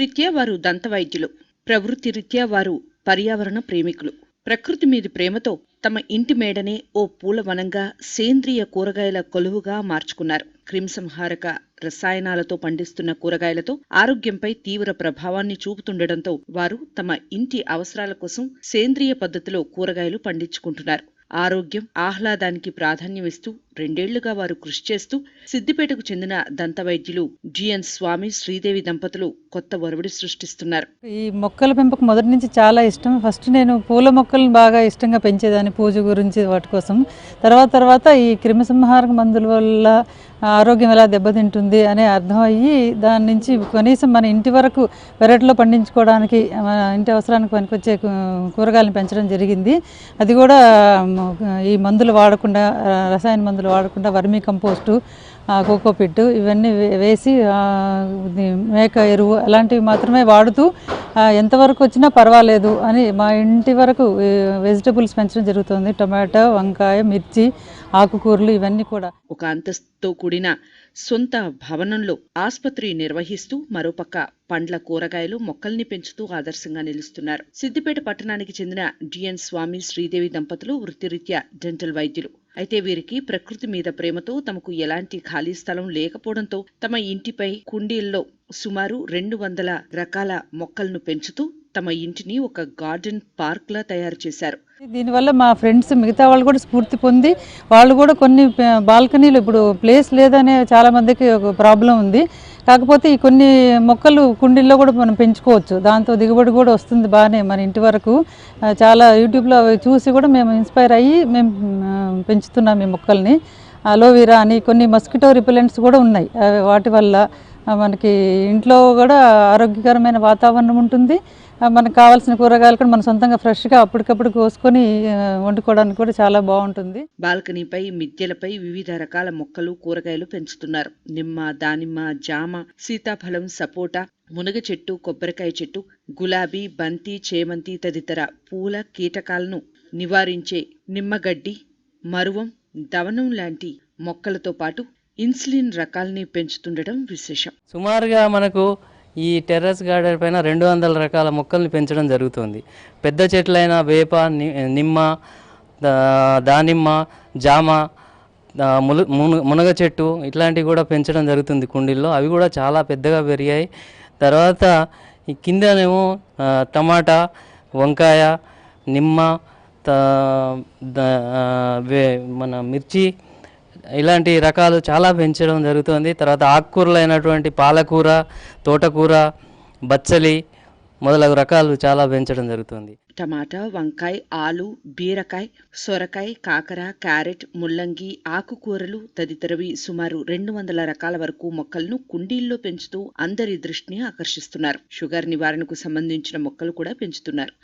రీత్యా వారు దంతవైద్యులు. ప్రవృత్తి రీత్యా వారు పర్యావరణ ప్రేమికులు. ప్రకృతి మీది ప్రేమతో తమ ఇంటి మేడనే ఓ పూలవనంగా, సేంద్రియ కూరగాయల కొలువుగా మార్చుకున్నారు. క్రిమిసంహారక రసాయనాలతో పండిస్తున్న కూరగాయలతో ఆరోగ్యంపై తీవ్ర ప్రభావాన్ని చూపుతుండటంతో వారు తమ ఇంటి అవసరాల కోసం సేంద్రియ పద్ధతిలో కూరగాయలు పండించుకుంటున్నారు. ఆరోగ్యం, ఆహ్లాదానికి ప్రాధాన్యమిస్తూ 2 ఏళ్లుగా వారు కృషి చేస్తూ సిద్దిపేటకు చెందిన దంతవైద్యులు జిఎన్ స్వామి, శ్రీదేవి దంపతులు కొత్త ఒరవడి సృష్టిస్తున్నారు. ఈ మొక్కల పెంపకం మొదటి నుంచి చాలా ఇష్టం. ఫస్ట్ నేను పూల మొక్కలను బాగా ఇష్టంగా పెంచేదాన్ని, పూజ గురించి వాటి కోసం. తర్వాత ఈ క్రిమిసంహారక మందుల వల్ల ఆరోగ్యం ఎలా దెబ్బతింటుంది అనే అర్థం అయ్యి దాని నుంచి కనీసం మన ఇంటి వరకు పెరట్లో పండించుకోవడానికి, మన ఇంటి అవసరానికి పనికొచ్చే కూరగాయలను పెంచడం జరిగింది. అది కూడా ఈ మందులు వాడకుండా, రసాయన మందులు వాడకుండా వర్మీ కంపోస్టు, కోకోపిట్ ఇవన్నీ వేసి మేక ఎరువు అలాంటివి మాత్రమే వాడుతూ ఎంతవరకు వచ్చినా పర్వాలేదు అని మా ఇంటి వరకు వెజిటబుల్స్ పెంచడం జరుగుతుంది. టొమాటో, వంకాయ, మిర్చి, ఆకుకూరలు ఇవన్నీ కూడా. ఒక అంతస్తుతో కూడిన సొంత భవనంలో ఆస్పత్రి నిర్వహిస్తూ మరోపక్క పండ్ల, కూరగాయలు, మొక్కల్ని పెంచుతూ ఆదర్శంగా నిలుస్తున్నారు. సిద్దిపేట పట్టణానికి చెందిన జిఎన్ స్వామి, శ్రీదేవి దంపతులు వృత్తిరీత్యా డెంటల్ వైద్యులు. అయితే వీరికి ప్రకృతి మీద ప్రేమతో తమకు ఎలాంటి ఖాళీ స్థలం లేకపోవడంతో తమ ఇంటిపై కుండీల్లో సుమారు 200 రకాల మొక్కలను పెంచుతూ తమ ఇంటిని ఒక గార్డెన్ పార్క్ లా తయారు చేశారు. దీనివల్ల మా ఫ్రెండ్స్, మిగతా వాళ్ళు కూడా స్ఫూర్తి పొంది వాళ్ళు కూడా కొన్ని బాల్కనీలు, ఇప్పుడు ప్లేస్ లేదనే చాలా మందికి ఒక ప్రాబ్లం ఉంది. కాకపోతే ఈ కొన్ని మొక్కలు కుండీల్లో కూడా మనం పెంచుకోవచ్చు, దాంతో దిగుబడి కూడా వస్తుంది బాగానే మన ఇంటి వరకు. చాలా యూట్యూబ్లో చూసి కూడా మేము ఇన్స్పైర్ అయ్యి మేము పెంచుతున్నాం ఈ మొక్కల్ని. అలోవెరా అని కొన్ని మస్కిటో రిపెలెంట్స్ కూడా ఉన్నాయి. వాటి వల్ల మనకి ఇంట్లో కూడా ఆరోగ్యకరమైన వాతావరణం ఉంటుంది. మనకు కావాల్సిన కూరగాయలు కూడా మనం సొంతంగా ఫ్రెష్గా అప్పటికప్పుడు కోసుకొని వండుకోవడానికి కూడా చాలా బాగుంటుంది. బాల్కనీపై, మిద్దెలపై వివిధ రకాల మొక్కలు, కూరగాయలు పెంచుతున్నారు. నిమ్మ, దానిమ్మ, జామ, సీతాఫలం, సపోటా, మునగ చెట్టు, కొబ్బరికాయ చెట్టు, గులాబీ, బంతి, చేమంతి తదితర పూల, కీటకాలను నివారించే నిమ్మగడ్డి, మరువం, దవనం లాంటి మొక్కలతో పాటు ఇన్సులిన్ రకాల్ని పెంచుతుండటం విశేషం. సుమారుగా మనకు ఈ టెర్రస్ గార్డెన్ పైన 200 రకాల మొక్కల్ని పెంచడం జరుగుతుంది. పెద్ద చెట్లైన వేప, నిమ్మ, దానిమ్మ, జామ, మునగ చెట్టు ఇట్లాంటివి కూడా పెంచడం జరుగుతుంది కుండీల్లో. అవి కూడా చాలా పెద్దగా పెరిగాయి. తర్వాత ఈ కిందనేమో టమాటా, వంకాయ, నిమ్మ, మన మిర్చి ఇలాంటి రకాలు చాలా పెంచడం జరుగుతుంది. తర్వాత ఆకుకూరలు అయినటువంటి పాలకూర, తోటకూర, బచ్చలి మొదలగు రకాలు చాలా పెంచడం జరుగుతుంది. టమాటా, వంకాయ, ఆలు, బీరకాయ, సొరకాయ, కాకర, క్యారెట్, ముల్లంగి, ఆకుకూరలు తదితరవి సుమారు 200 రకాల వరకు మొక్కలను కుండీల్లో పెంచుతూ అందరి దృష్టిని ఆకర్షిస్తున్నారు. షుగర్ నివారణకు సంబంధించిన మొక్కలు కూడా పెంచుతున్నారు.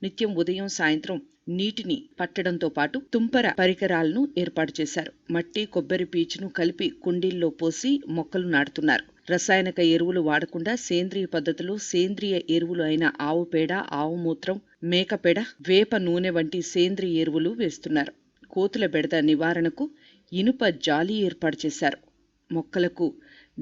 నిత్యం ఉదయం, సాయంత్రం నీటిని పట్టడంతో పాటు తుంపర పరికరాలను ఏర్పాటు చేశారు. మట్టి, కొబ్బరి పీచును కలిపి కుండీల్లో పోసి మొక్కలు నాటుతున్నారు. రసాయనిక ఎరువులు వాడకుండా సేంద్రియ పద్ధతిలో సేంద్రియ ఎరువులు అయిన ఆవు పేడ, ఆవు మూత్రం, మేక పేడ, వేప నూనె వంటి సేంద్రియ ఎరువులు వేస్తున్నారు. కోతుల బెడద నివారణకు ఇనుప జాలి ఏర్పాటు చేశారు. మొక్కలకు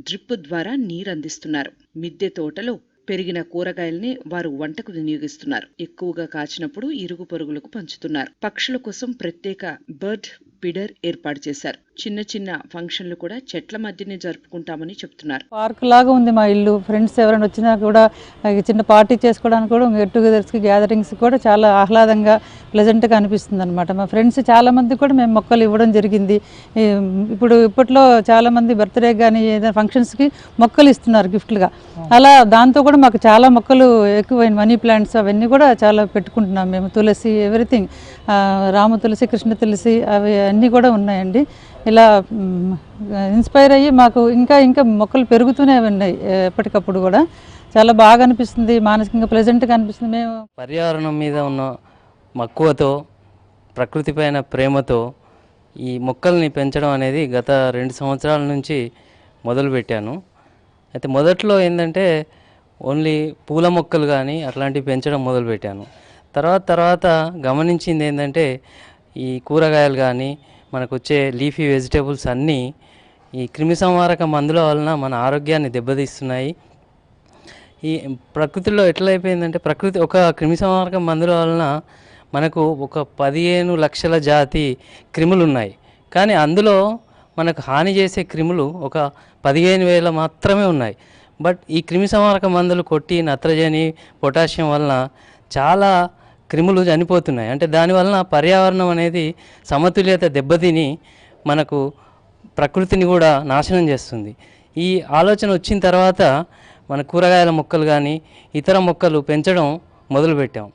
డ్రిప్ ద్వారా నీరందిస్తున్నారు. మిద్దె తోటలో పెరిగిన కూరగాయల్ని వారు వంటకు వినియోగిస్తున్నారు. ఎక్కువగా కాచినప్పుడు ఇరుగు పొరుగులకు పంచుతున్నారు. పక్షుల కోసం ప్రత్యేక బర్డ్ ఫీడర్ ఏర్పాటు చేశారు. చిన్న చిన్న ఫంక్షన్లు కూడా చెట్ల మధ్యనే జరుపుకుంటామని చెప్తున్నారు. పార్క్ లాగా ఉంది మా ఇల్లు. ఫ్రెండ్స్ ఎవరైనా వచ్చినా కూడా చిన్న పార్టీ చేసుకోవడానికి కూడా, గెట్ టుగెదర్స్కి, గ్యాదరింగ్స్ కూడా చాలా ఆహ్లాదంగా, ప్లెజెంట్గా అనిపిస్తుంది అనమాట. మా ఫ్రెండ్స్ చాలామంది కూడా మేము మొక్కలు ఇవ్వడం జరిగింది. ఇప్పట్లో చాలామంది బర్త్డే కానీ ఏదైనా ఫంక్షన్స్కి మొక్కలు ఇస్తున్నారు గిఫ్ట్లుగా. అలా దాంతో కూడా మాకు చాలా మొక్కలు ఎక్కువైన మనీ ప్లాంట్స్ అవన్నీ కూడా చాలా పెట్టుకుంటున్నాం మేము. తులసి, ఎవ్రీథింగ్, రామ తులసి, కృష్ణ తులసి అవి అన్నీ కూడా ఉన్నాయండి. ఇలా ఇన్స్పైర్ అయ్యి మాకు ఇంకా మొక్కలు పెరుగుతూనే ఉన్నాయి. ఎప్పటికప్పుడు కూడా చాలా బాగా అనిపిస్తుంది, మానసికంగా ప్లెజెంట్గా అనిపిస్తుంది. మేము పర్యావరణం మీద ఉన్న మక్కువతో, ప్రకృతి పైన ప్రేమతో ఈ మొక్కల్ని పెంచడం అనేది గత 2 సంవత్సరాల నుంచి మొదలుపెట్టాను. అయితే మొదట్లో ఏంటంటే ఓన్లీ పూల మొక్కలు కానీ అట్లాంటివి పెంచడం మొదలుపెట్టాను. తర్వాత గమనించింది ఏంటంటే ఈ కూరగాయలు కానీ, మనకు వచ్చే లీఫీ వెజిటేబుల్స్ అన్నీ ఈ క్రిమిసంహారక మందుల వలన మన ఆరోగ్యాన్ని దెబ్బతీస్తున్నాయి. ఈ ప్రకృతిలో ఎట్లా అయిపోయిందంటే ప్రకృతి ఒక క్రిమిసంహారక మందుల వలన మనకు ఒక 15 లక్షల జాతి క్రిములు ఉన్నాయి. కానీ అందులో మనకు హాని చేసే క్రిములు ఒక 15,000 మాత్రమే ఉన్నాయి. బట్ ఈ క్రిమిసంహారక మందులు కొట్టి నత్రజని పొటాషియం వలన చాలా క్రిములు చనిపోతున్నాయి. అంటే దానివలన పర్యావరణం అనేది సమతుల్యత దెబ్బతిని మనకు ప్రకృతిని కూడా నాశనం చేస్తుంది. ఈ ఆలోచన వచ్చిన తర్వాత మన కూరగాయల మొక్కలు కానీ ఇతర మొక్కలు పెంచడం మొదలుపెట్టాం.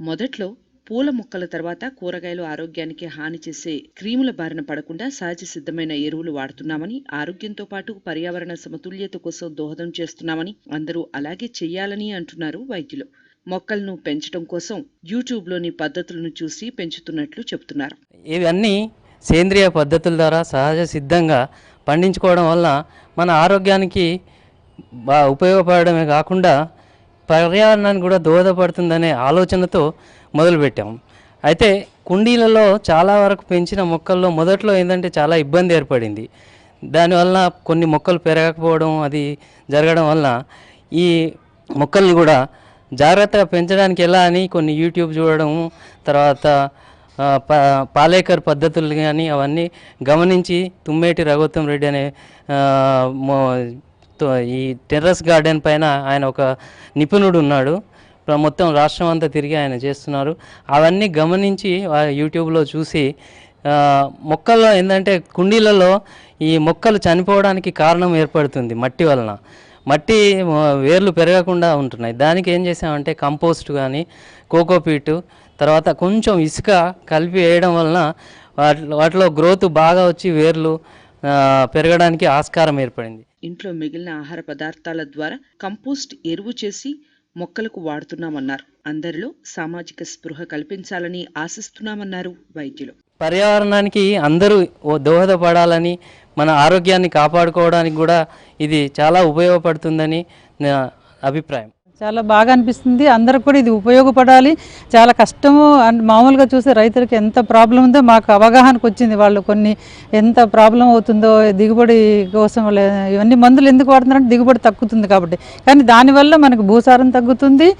మొదట్లో పూల మొక్కల తర్వాత కూరగాయలు ఆరోగ్యానికి హాని చేసే క్రీముల బారిన పడకుండా సహజ సిద్ధమైన ఎరువులు వాడుతున్నామని, ఆరోగ్యంతో పాటు పర్యావరణ సమతుల్యత కోసం దోహదం చేస్తున్నామని, అందరూ అలాగే చెయ్యాలని అంటున్నారు వైద్యులు. మొక్కలను పెంచడం కోసం యూట్యూబ్లోని పద్ధతులను చూసి పెంచుతున్నట్లు చెబుతున్నారు. ఇవన్నీ సేంద్రియ పద్ధతుల ద్వారా సహజ సిద్ధంగా పండించుకోవడం వల్ల మన ఆరోగ్యానికి ఉపయోగపడమే కాకుండా పర్యావరణానికి కూడా దోహదపడుతుందనే ఆలోచనతో మొదలుపెట్టాం. అయితే కుండీలలో చాలా వరకు పెంచిన మొక్కల్లో మొదట్లో ఏంటంటే చాలా ఇబ్బంది ఏర్పడింది. దానివల్ల కొన్ని మొక్కలు పెరగకపోవడం అది జరగడం వల్ల ఈ మొక్కల్ని కూడా జాగ్రత్తగా పెంచడానికి ఎలా అని కొన్ని యూట్యూబ్ చూడడం, తర్వాత పాలేకర్ పద్ధతులు కానీ అవన్నీ గమనించి తుమ్మేటి రఘుత్తం రెడ్డి అనే ఈ టెర్రస్ గార్డెన్ పైన ఆయన ఒక నిపుణుడు ఉన్నాడు. మొత్తం రాష్ట్రం అంతా తిరిగి ఆయన చేస్తున్నారు. అవన్నీ గమనించి యూట్యూబ్లో చూసి మొక్కల్లో ఏంటంటే కుండీలలో ఈ మొక్కలు చనిపోవడానికి కారణం ఏర్పడుతుంది మట్టి వలన. మట్టి వేర్లు పెరగకుండా ఉంటున్నాయి. దానికి ఏం చేసామంటే కంపోస్ట్ కానీ కోకోపీటు తర్వాత కొంచెం ఇసుక కలిపి వేయడం వలన వాటిలో గ్రోత్ బాగా వచ్చి వేర్లు పెరగడానికి ఆస్కారం ఏర్పడింది. ఇంట్లో మిగిలిన ఆహార పదార్థాల ద్వారా కంపోస్ట్ ఎరువు చేసి మొక్కలకు వాడుతున్నామన్నారు. అందరిలో సామాజిక స్పృహ కల్పించాలని ఆశిస్తున్నామన్నారు వైద్యులు. పర్యావరణానికి అందరూ దోహదపడాలని, మన ఆరోగ్యాన్ని కాపాడుకోవడానికి కూడా ఇది చాలా ఉపయోగపడుతుందని నా అభిప్రాయం. చాలా బాగా అనిపిస్తుంది. అందరికి కూడా ఇది ఉపయోగపడాలి. చాలా కష్టము మామూలుగా చూస్తే రైతులకు ఎంత ప్రాబ్లం ఉందో మాకు అవగాహనకు వచ్చింది. వాళ్ళు కొన్ని ఎంత ప్రాబ్లం అవుతుందో దిగుబడి కోసం ఇవన్నీ మందులు ఎందుకు వాడుతున్నారంటే దిగుబడి తగ్గుతుంది కాబట్టి. కానీ దానివల్ల మనకు భూసారం తగ్గుతుంది,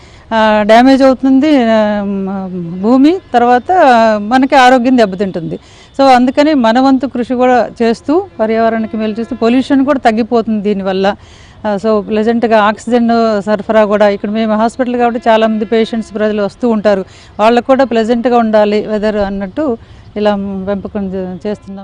డ్యామేజ్ అవుతుంది భూమి, తర్వాత మనకి ఆరోగ్యం దెబ్బతింటుంది. సో అందుకని మన వంతు కృషి కూడా చేస్తూ పర్యావరణానికి మేలు చేస్తూ పొల్యూషన్ కూడా తగ్గిపోతుంది దీనివల్ల. సో ప్లెజెంట్గా ఆక్సిజన్ సరఫరా కూడా ఇక్కడ మేము హాస్పిటల్ కాబట్టి చాలామంది పేషెంట్స్ ప్రజలు వస్తూ ఉంటారు. వాళ్ళకు కూడా ప్లెజెంట్గా ఉండాలి వెదర్ అన్నట్టు ఇలా పెంపకం చేస్తున్నాం.